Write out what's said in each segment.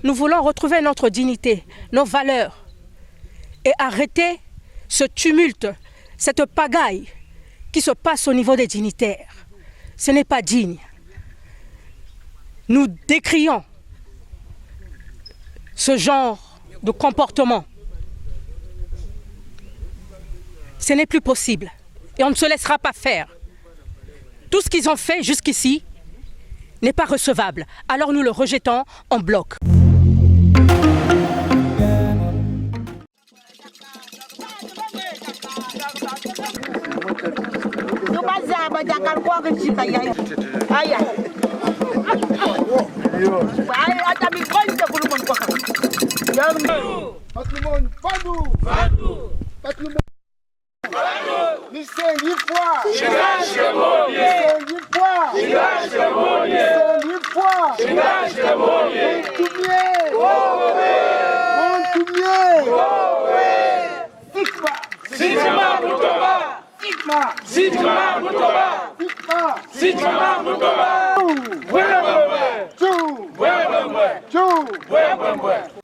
Nous voulons retrouver notre dignité, nos valeurs et arrêter ce tumulte, cette pagaille qui se passe au niveau des dignitaires. Ce n'est pas digne. Nous décrions ce genre de comportement. Ce n'est plus possible et on ne se laissera pas faire. Tout ce qu'ils ont fait jusqu'ici n'est pas recevable. Alors nous le rejetons en bloc.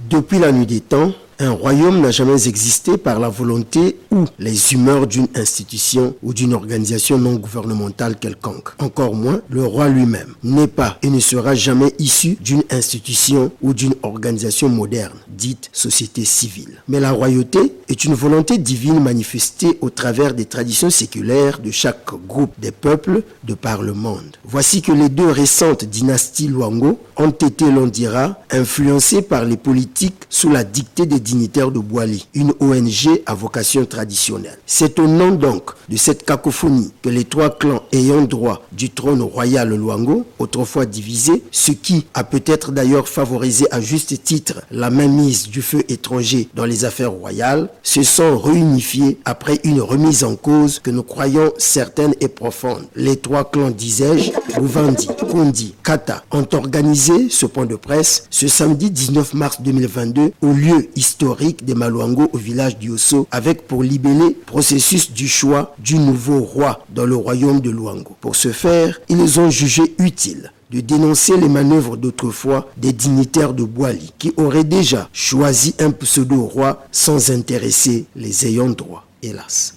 Depuis la nuit des temps, un royaume n'a jamais existé par la volonté ou les humeurs d'une institution ou d'une organisation non gouvernementale quelconque. Encore moins, le roi lui-même n'est pas et ne sera jamais issu d'une institution ou d'une organisation moderne, dite société civile. Mais la royauté est une volonté divine manifestée au travers des traditions séculaires de chaque groupe des peuples de par le monde. Voici que les deux récentes dynasties Luango ont été, l'on dira, influencées par les politiques sous la dictée des dignitaires de Bwali, une ONG à vocation traditionnelle. C'est au nom donc de cette cacophonie que les trois clans ayant droit du trône royal Luango, autrefois divisé, ce qui a peut-être d'ailleurs favorisé à juste titre la mainmise du feu étranger dans les affaires royales, se sont réunifiés après une remise en cause que nous croyons certaine et profonde. Les trois clans, disais-je, Buvandi, Kondi, Kata, ont organisé ce point de presse ce samedi 19 mars 2022 au lieu historique des Maluango au village d'Iosso avec pour libeller processus du choix du nouveau roi dans le royaume de Luango. Pour ce faire, ils ont jugé utile de dénoncer les manœuvres d'autrefois des dignitaires de Bwali qui auraient déjà choisi un pseudo-roi sans intéresser les ayants droit, hélas.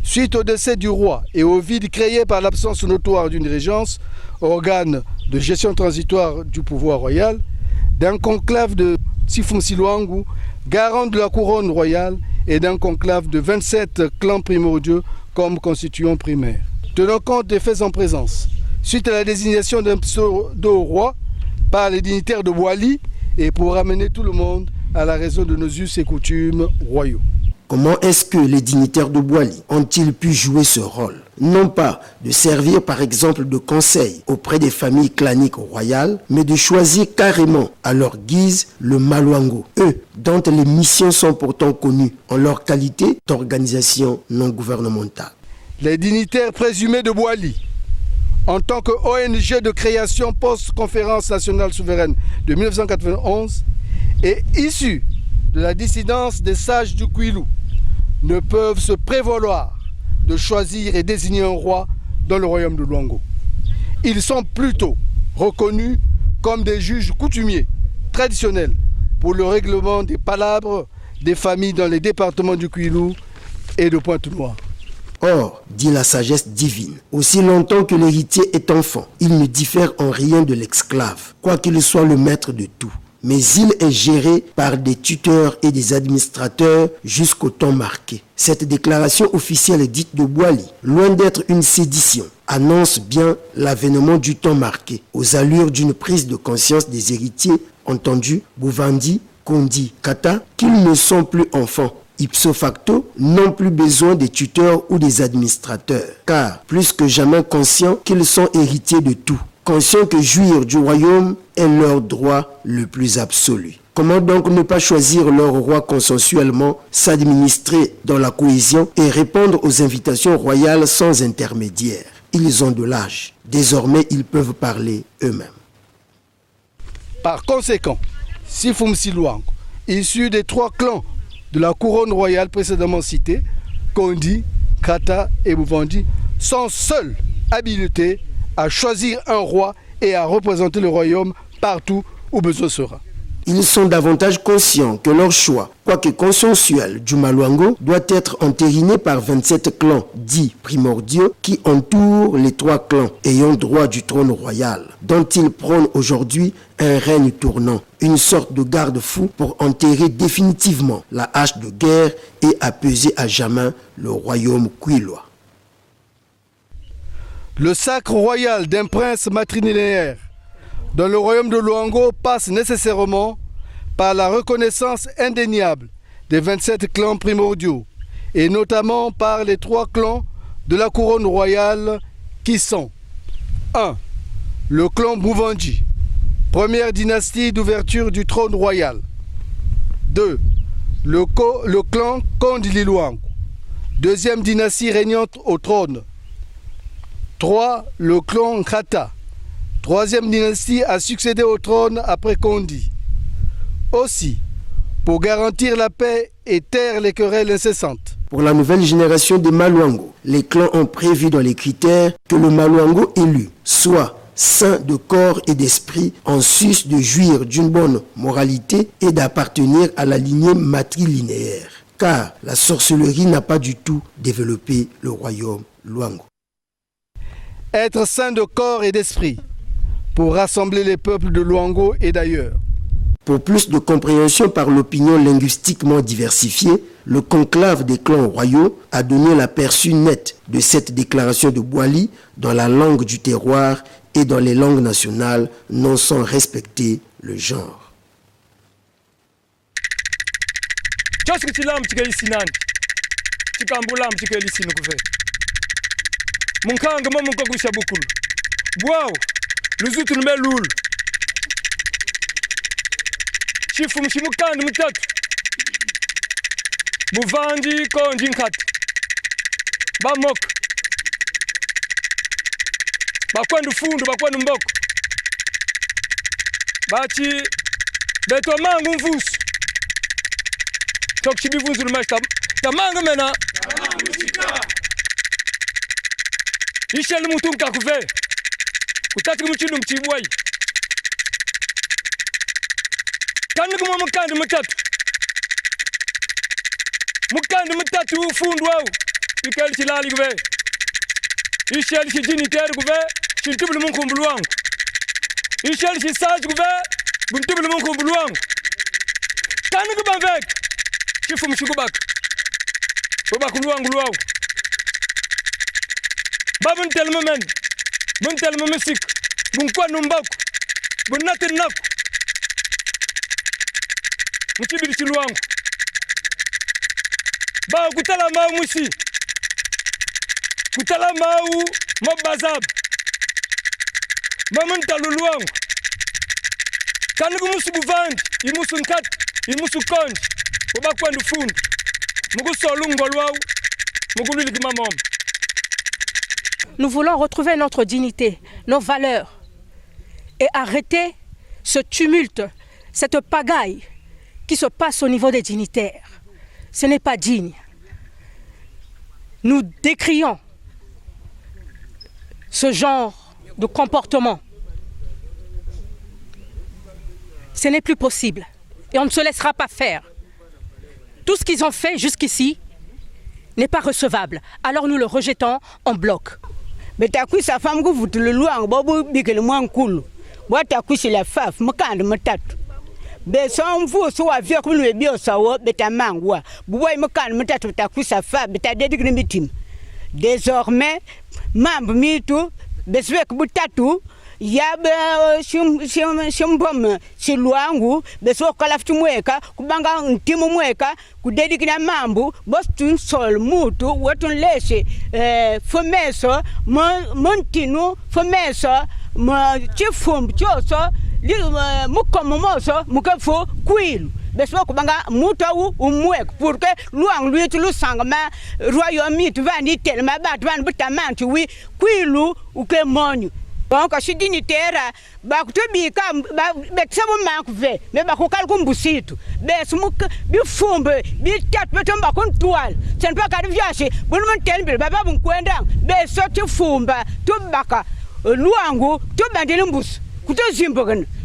Suite au décès du roi et au vide créé par l'absence notoire d'une régence, organe de gestion transitoire du pouvoir royal, d'un conclave de Tsifounsi Luango, garant de la couronne royale, et d'un conclave de 27 clans primordiaux comme constituants primaires. Tenant compte des faits en présence, suite à la désignation d'un pseudo-roi par les dignitaires de Bwali et pour ramener tout le monde à la raison de nos us et coutumes royaux. Comment est-ce que les dignitaires de Bwali ont-ils pu jouer ce rôle? Non pas de servir par exemple de conseil auprès des familles claniques royales, mais de choisir carrément à leur guise le Maluango, eux dont les missions sont pourtant connues en leur qualité d'organisation non gouvernementale. Les dignitaires présumés de Bwali, en tant que ONG de création post-conférence nationale souveraine de 1991 et issus de la dissidence des sages du Kwilu, ne peuvent se prévaloir de choisir et désigner un roi dans le royaume de Luango. Ils sont plutôt reconnus comme des juges coutumiers traditionnels pour le règlement des palabres des familles dans les départements du Kwilu et de Pointe-Noire. Or, dit la sagesse divine, aussi longtemps que l'héritier est enfant, il ne diffère en rien de l'esclave, quoiqu'il soit le maître de tout. Mais il est géré par des tuteurs et des administrateurs jusqu'au temps marqué. Cette déclaration officielle dite de Bwali, loin d'être une sédition, annonce bien l'avènement du temps marqué, aux allures d'une prise de conscience des héritiers entendus, Buvandi, Kondi, Kata, qu'ils ne sont plus enfants. Ipso facto, n'ont plus besoin des tuteurs ou des administrateurs, car plus que jamais conscients qu'ils sont héritiers de tout. Conscients que jouir du royaume est leur droit le plus absolu. Comment donc ne pas choisir leur roi consensuellement, s'administrer dans la cohésion et répondre aux invitations royales sans intermédiaire? Ils ont de l'âge. Désormais, ils peuvent parler eux-mêmes. Par conséquent, Tsifounsi Luango, issu des trois clans de la couronne royale précédemment citée, Kondi, Kata et Buvandi, sont seuls habilités à choisir un roi et à représenter le royaume partout où besoin sera. Ils sont davantage conscients que leur choix, quoique consensuel, du Maluango doit être entériné par 27 clans dits primordiaux qui entourent les 3 clans ayant droit du trône royal, dont ils prônent aujourd'hui un règne tournant, une sorte de garde-fou pour enterrer définitivement la hache de guerre et apaiser à jamais le royaume Kwiloa. Le sacre royal d'un prince matrilinéaire dans le royaume de Luango passe nécessairement par la reconnaissance indéniable des 27 clans primordiaux et notamment par les 3 clans de la couronne royale qui sont 1. Le clan Bouvanji, première dynastie d'ouverture du trône royal. 2. Le clan Kondililuango, deuxième dynastie régnante au trône. 3. Le clan Nkata, troisième dynastie a succédé au trône après Kondi. Aussi, pour garantir la paix et taire les querelles incessantes. Pour la nouvelle génération des Maluango, les clans ont prévu dans les critères que le Maluango élu soit saint de corps et d'esprit, en sus de jouir d'une bonne moralité et d'appartenir à la lignée matrilinéaire. Car la sorcellerie n'a pas du tout développé le royaume Luango. Être saint de corps et d'esprit pour rassembler les peuples de Luango et d'ailleurs. Pour plus de compréhension par l'opinion linguistiquement diversifiée, le conclave des clans royaux a donné l'aperçu net de cette déclaration de Boali dans la langue du terroir et dans les langues nationales, non sans respecter le genre. Chifu mshimukandi mutatu Buvandi konji nkati Bamok Bakwandu fundu bakwandu mboko Bachi Beto mangu mvusu Tok chibivuzu lumashita Tamangu mena Isheli mutu mkakuve Kutati mchindu mchibuwai Kandi kumwa mukandi mutatu ufundu wau ikali chilali kuve isheli chijini teri kuve chintubili munkumbu wangu isheli chisaji kuve buntubili munkumbu wangu kandi kubamveka chifu mshikubaka ubaku wangu wau babu ntelme men buntelme misik bunkwanu mbaku bunati naku mchibili chiluangu ba kutala mau musi kutala mau mabazab mamanta luluangu kanigu musu buvandi imusu nkati imusu konji ubakwandu fundu mugusolungo lwau mugululiki mamom. Nous voulons retrouver notre dignité, nos valeurs et arrêter ce tumulte, cette pagaille qui se passe au niveau des dignitaires. Ce n'est pas digne. Nous décrions ce genre de comportement. Ce n'est plus possible et on ne se laissera pas faire. Tout ce qu'ils ont fait jusqu'ici n'est pas recevable. Alors nous le rejetons en bloc. Betakwisa fam ku vutulu luang bobu bikele mwankulu. Bwatakwisi la faf mukandi mutatu. Besom fu so avia ku le bio sawo betamangwa. Buwai mukandi mutatu betakwisa faf betadedikini mitim. Désormais mambu mitu beswek butatu yabe shimbom shiluangu beso kalafti mweka kubanga ntimu mweka kudedikina mambu bostun sol mutu wotun leshe fomeso montinu fomeso mo chifumbu choso mukomomoso mukafo kwilu beso kubanga mutu umweka pour que luang luitu lusangama royaume tu vandi telma bat van butamantu wi kwilu ukemonyu. Donc, je suis dignitaire, je suis dignitaire, mais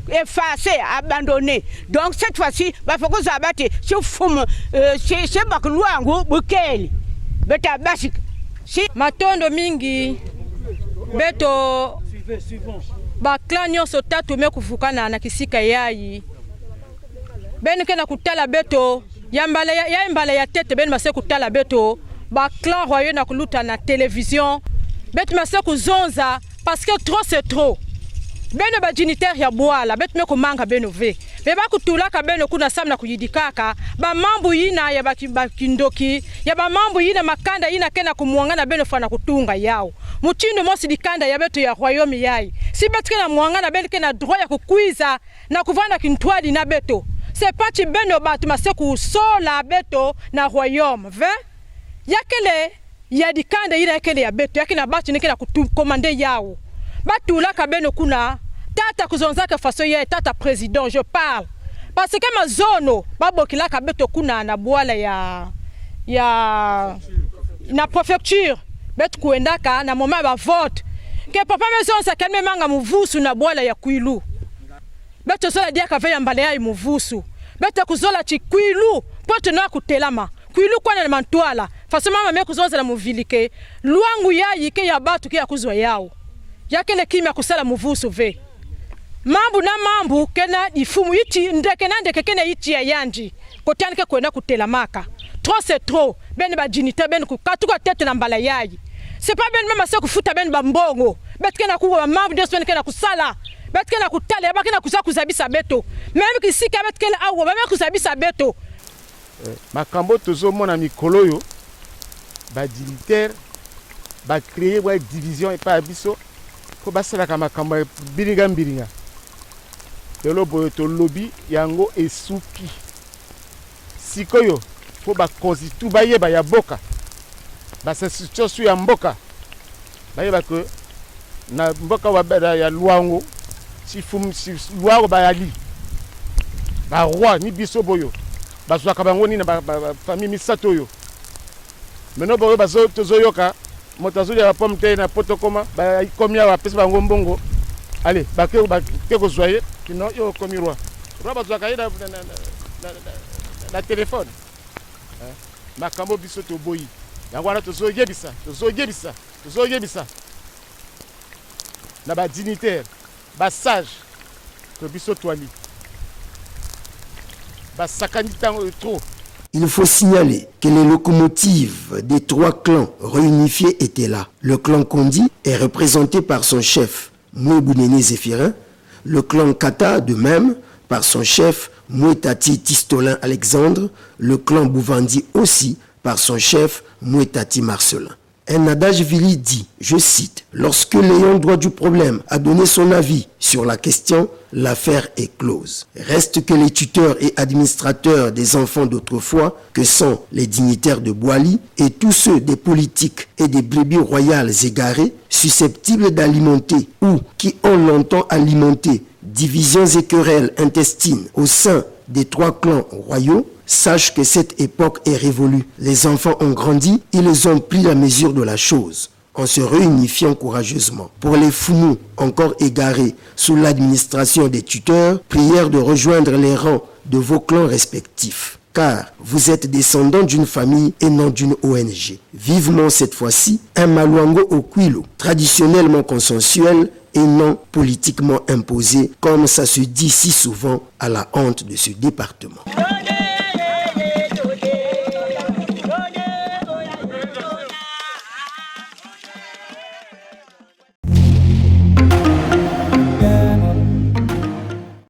effacé, abandonné. Donc cette fois-ci, il faut que ça abatte. Si vous fumez, c'est pas que l'ouango, bouquet. Beta basique. Si. Matondo mingi, beto, bakla nyonso tatu mekufukana na kisika yayi. Ben kena kutala beto, yambala ya tete ben mase kutala beto, bakla royo na kuluta na télévision. Bet mase kuzonza parce que trop c'est trop. Beno ba dignitaire ya boala bet me komanga beno ve. Be ba kutulaka beno kuna samna kuyidikaka, ba mambu yina ya bakindoki, ya ba mambu yina makanda yina kena kumuangana beno fana kutunga yao. Mutindo mosi dikanda ya beto ya royaume yai. Si bet kena muangana beno kena droit ya kukwiza na kuvanda kintwadi na beto. C'est pas ti beno batu maseku sola beto na royaume, ve? Yakele ya dikanda yina yakele ya beto, yakena batu nekena kukomande yao. Batulaka beno kuna tata kuzonzaka faso ye tata président je parle parce que ma zone babokilaka beto kuna na boala ya na préfecture beto kuendaka na moment ba vote ke papa maison sa kalme manga muvusu na boala ya Kwilu beto sola dia ka veya mbale ya muvusu beto kuzola chi Kwilu poto na kutelama Kwilu kwa na mantwala faso mama me kuzonza na muvilike luangu yayi ke ya batu ke ya kuzwa yao yakele kimya kusala muvusu ve mambu na mambu kena ifumu iti ndeke na ndeke kena iti ya yanji kotanike kwenda kutelamaka trop c'est trop ben ba dignité ben kukatuka tete na mbala yayi c'est pas ben mama se kufuta ben ba mbongo bet kena kuwa mambu des ben kena kusala bet kena kutale ba kena kuzabisa beto même kisika bet kena awo ba kuzabisa beto makambo tozo mona mikolo yo ba dignitaire ba créer wa division et pas abiso ko basala kama kamba biringa lelo boyo to lobby yango esuki sikoyo ko ba konsitu bayeba ya boka ba situation ya mboka bayeba ko na mboka wa beda ya luango si luango ba yali ba roi ni biso boyo bazwa ka bango ni na ba famille misato yo meno boyo bazo tozoyoka motazo ya pomme te na potokoma ba komia wa pesa bango mbongo allez ba ke ko zoyer kino yo komi roi bazwa ka ida na téléphone makambo biso to boyi yango wana tozoyebisa na ba dignitaire ba sage to biso toali ba sakanita trop. Il faut signaler que les locomotives des trois clans réunifiés étaient là. Le clan Kondi est représenté par son chef, Mouebounene Zéphirin. Le clan Kata, de même, par son chef, Mouetati Tistolin Alexandre. Le clan Bouvandi aussi, par son chef, Mouetati Marcelin. Un adage vili dit, je cite, « Lorsque l'ayant droit du problème a donné son avis sur la question, l'affaire est close. Reste que les tuteurs et administrateurs des enfants d'autrefois, que sont les dignitaires de Boali, et tous ceux des politiques et des brebis royales égarés, susceptibles d'alimenter ou qui ont longtemps alimenté divisions et querelles intestines au sein des trois clans royaux, sache que cette époque est révolue. Les enfants ont grandi, ils ont pris la mesure de la chose, en se réunifiant courageusement. Pour les Foumous encore égarés sous l'administration des tuteurs, prière de rejoindre les rangs de vos clans respectifs. Car vous êtes descendants d'une famille et non d'une ONG. Vivement cette fois-ci, un Maluango au Kwilu, traditionnellement consensuel et non politiquement imposé, comme ça se dit si souvent à la honte de ce département.